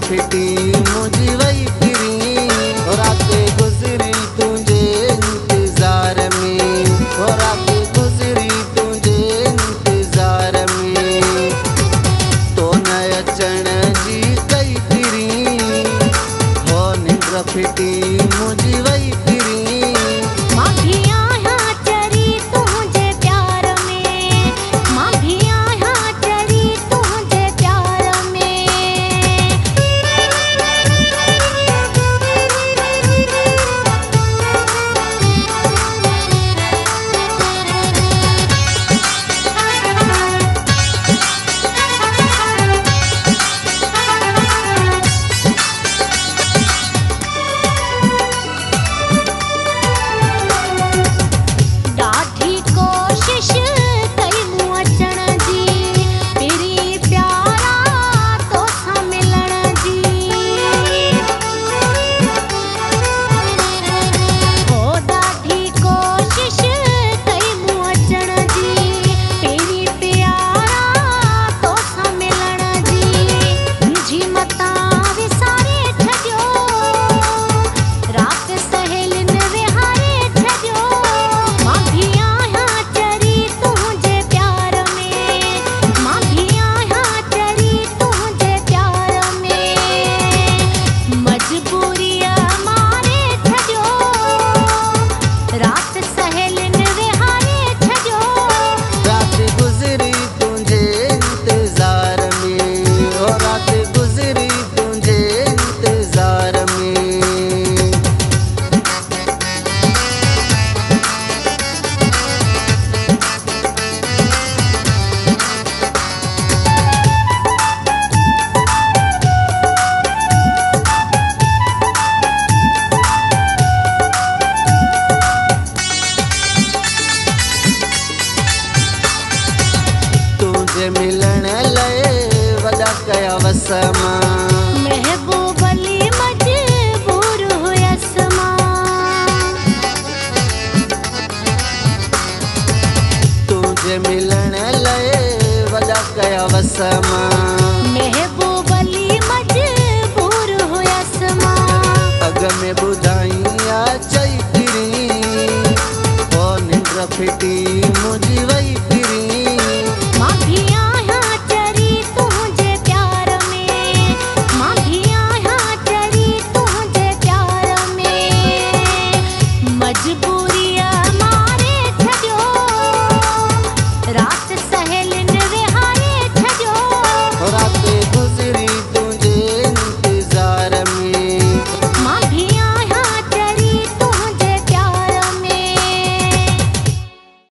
फिटी मुझी वही फिरी रात गुजरी तुझे इंतजार में रात गुजरी तुझे इंतजार में तो न अचण जी कई फिरी हो निंद्र फिटी मुझी वही फिरी मिलन लए वदा कया वसमा महबूब अली मजबूर हुयसमा तुझे मिलन लए वदा कया वसमा महबूब अली मजबूर हुयसमा अग में बुधाइया चई फिरी हो निंद्र फिटी